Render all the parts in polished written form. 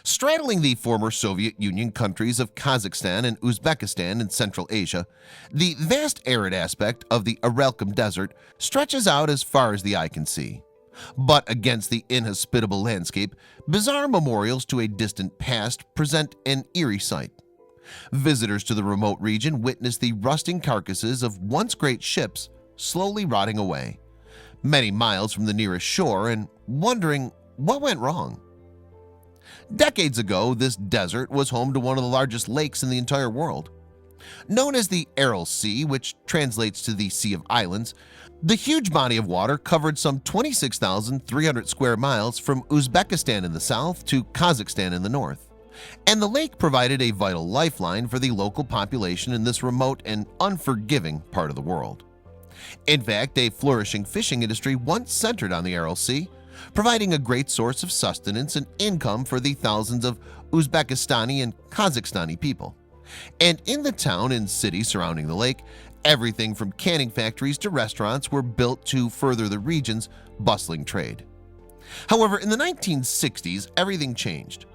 Straddling the former Soviet Union countries of Kazakhstan and Uzbekistan in Central Asia, the vast arid aspect of the Aralkum Desert stretches out as far as the eye can see. But against the inhospitable landscape, bizarre memorials to a distant past present an eerie sight. Visitors to the remote region witness the rusting carcasses of once great ships slowly rotting away, many miles from the nearest shore, and wondering what went wrong. Decades ago, this desert was home to one of the largest lakes in the entire world. Known as the Aral Sea, which translates to the Sea of Islands, the huge body of water covered some 26,300 square miles from Uzbekistan in the south to Kazakhstan in the north, and the lake provided a vital lifeline for the local population in this remote and unforgiving part of the world. In fact, a flourishing fishing industry once centered on the Aral Sea, providing a great source of sustenance and income for the thousands of Uzbekistani and Kazakhstani people. And in the town and city surrounding the lake, everything from canning factories to restaurants were built to further the region's bustling trade. However, in the 1960s, everything changed.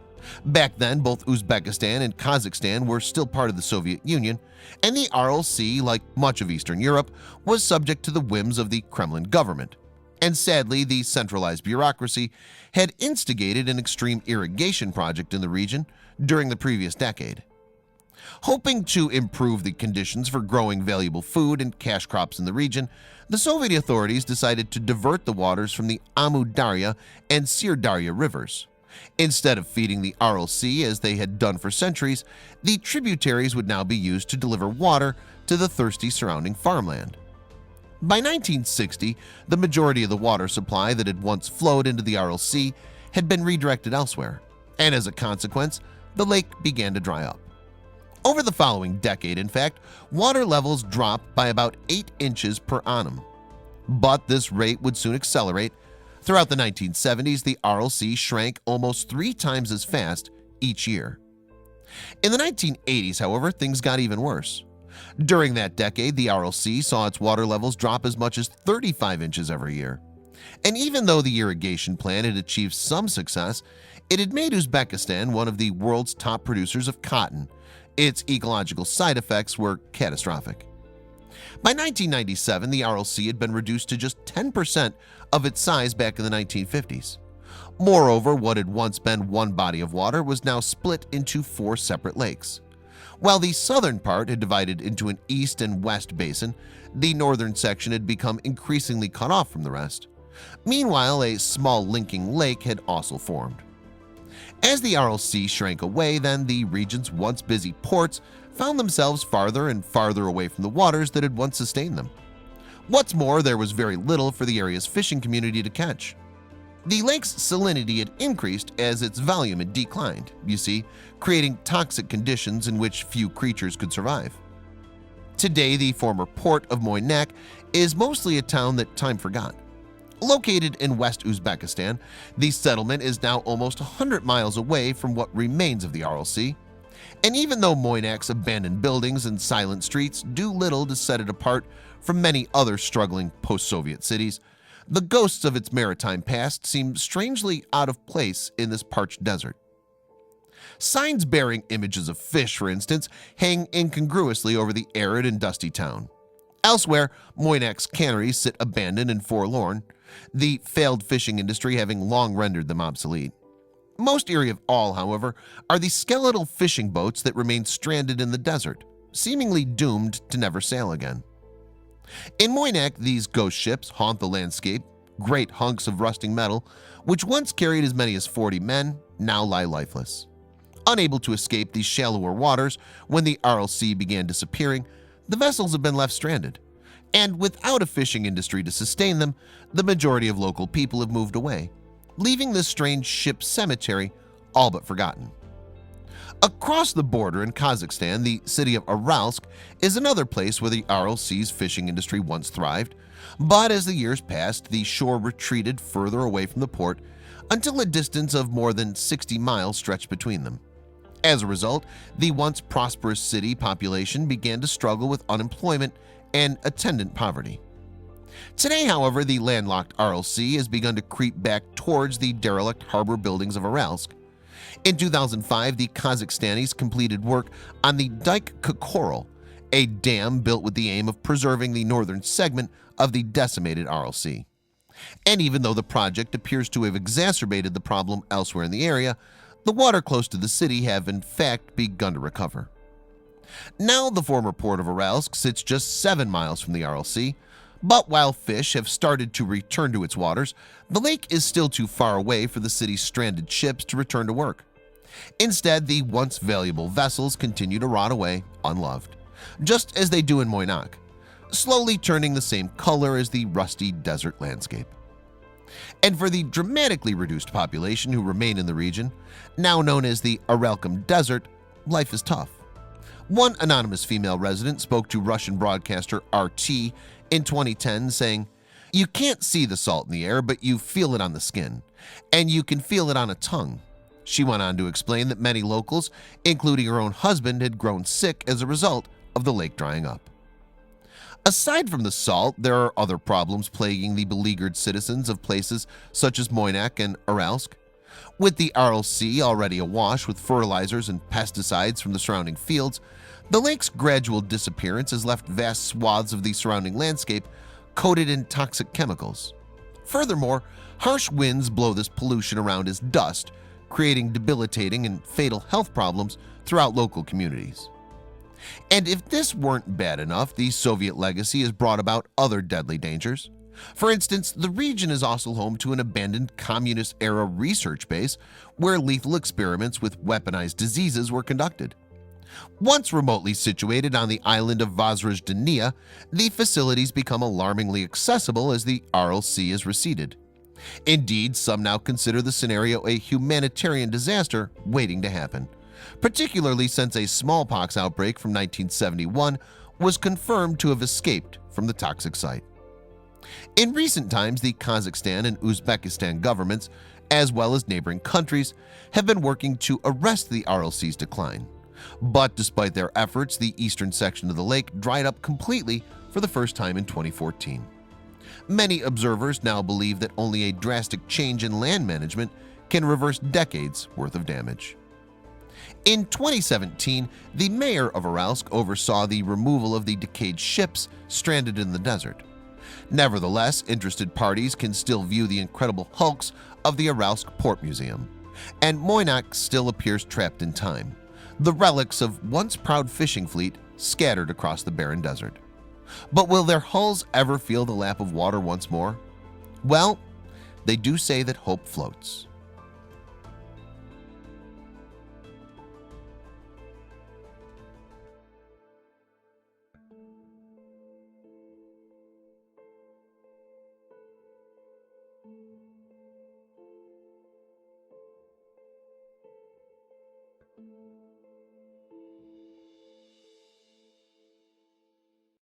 Back then, both Uzbekistan and Kazakhstan were still part of the Soviet Union, and the Aral Sea, like much of Eastern Europe, was subject to the whims of the Kremlin government. And sadly, the centralized bureaucracy had instigated an extreme irrigation project in the region during the previous decade. Hoping to improve the conditions for growing valuable food and cash crops in the region, the Soviet authorities decided to divert the waters from the Amu Darya and Sirdarya rivers. Instead of feeding the Aral Sea as they had done for centuries, the tributaries would now be used to deliver water to the thirsty surrounding farmland. By 1960, the majority of the water supply that had once flowed into the Aral Sea had been redirected elsewhere, and as a consequence, the lake began to dry up. Over the following decade, in fact, water levels dropped by about 8 inches per annum. But this rate would soon accelerate. Throughout the 1970s, the Aral Sea shrank almost 3 times as fast each year. In the 1980s, however, things got even worse. During that decade, the Aral Sea saw its water levels drop as much as 35 inches every year. And even though the irrigation plan had achieved some success, it had made Uzbekistan one of the world's top producers of cotton. Its ecological side effects were catastrophic. By 1997, the Aral Sea had been reduced to just 10% of its size back in the 1950s. Moreover, what had once been one body of water was now split into 4 separate lakes. While the southern part had divided into an east and west basin, the northern section had become increasingly cut off from the rest. Meanwhile, a small linking lake had also formed. As the Aral Sea shrank away, then the region's once busy ports found themselves farther and farther away from the waters that had once sustained them. What's more, there was very little for the area's fishing community to catch. The lake's salinity had increased as its volume had declined, you see, creating toxic conditions in which few creatures could survive. Today, the former port of Munneke is mostly a town that time forgot. Located in West Uzbekistan, the settlement is now almost 100 miles away from what remains of the Aral Sea. And even though Munneke's abandoned buildings and silent streets do little to set it apart from many other struggling post-Soviet cities, the ghosts of its maritime past seem strangely out of place in this parched desert. Signs bearing images of fish, for instance, hang incongruously over the arid and dusty town. Elsewhere, Munneke's canneries sit abandoned and forlorn, the failed fishing industry having long rendered them obsolete. Most eerie of all, however, are the skeletal fishing boats that remain stranded in the desert, seemingly doomed to never sail again. In Munneke, these ghost ships haunt the landscape. Great hunks of rusting metal, which once carried as many as 40 men, now lie lifeless. Unable to escape these shallower waters when the Aral Sea began disappearing, the vessels have been left stranded. And without a fishing industry to sustain them, the majority of local people have moved away, leaving this strange ship cemetery all but forgotten. Across the border in Kazakhstan, the city of Aralsk is another place where the Aral Sea's fishing industry once thrived, but as the years passed, the shore retreated further away from the port until a distance of more than 60 miles stretched between them. As a result, the once prosperous city population began to struggle with unemployment and attendant poverty. Today, however, the landlocked Aral Sea has begun to creep back towards the derelict harbor buildings of Aralsk. In 2005, the Kazakhstanis completed work on the dike Kokorol, a dam built with the aim of preserving the northern segment of the decimated Aral Sea. And even though the project appears to have exacerbated the problem elsewhere in the area, the water close to the city have in fact begun to recover. Now the former port of Aralsk sits just 7 miles from the Aral Sea, but while fish have started to return to its waters, the lake is still too far away for the city's stranded ships to return to work. Instead, the once valuable vessels continue to rot away unloved, just as they do in Moynak, slowly turning the same color as the rusty desert landscape. And for the dramatically reduced population who remain in the region, now known as the Aralkum Desert, life is tough. One anonymous female resident spoke to Russian broadcaster RT in 2010 saying, "You can't see the salt in the air, but you feel it on the skin, and you can feel it on a tongue." She went on to explain that many locals, including her own husband, had grown sick as a result of the lake drying up. Aside from the salt, there are other problems plaguing the beleaguered citizens of places such as Moynak and Aralsk. With the Aral Sea already awash with fertilizers and pesticides from the surrounding fields, the lake's gradual disappearance has left vast swaths of the surrounding landscape coated in toxic chemicals. Furthermore, harsh winds blow this pollution around as dust, creating debilitating and fatal health problems throughout local communities. And if this weren't bad enough, the Soviet legacy has brought about other deadly dangers. For instance, the region is also home to an abandoned communist-era research base where lethal experiments with weaponized diseases were conducted. Once remotely situated on the island of Vozrozhdeniya, the facilities become alarmingly accessible as the Aral Sea is receded. Indeed, some now consider the scenario a humanitarian disaster waiting to happen, particularly since a smallpox outbreak from 1971 was confirmed to have escaped from the toxic site. In recent times, the Kazakhstan and Uzbekistan governments, as well as neighboring countries, have been working to arrest the Aral Sea's decline. But despite their efforts, the eastern section of the lake dried up completely for the first time in 2014. Many observers now believe that only a drastic change in land management can reverse decades worth of damage. In 2017, the mayor of Aralsk oversaw the removal of the decayed ships stranded in the desert. Nevertheless, interested parties can still view the incredible hulks of the Aralsk Port Museum, and Moynak still appears trapped in time, the relics of once proud fishing fleet scattered across the barren desert. But will their hulls ever feel the lap of water once more? Well, they do say that hope floats.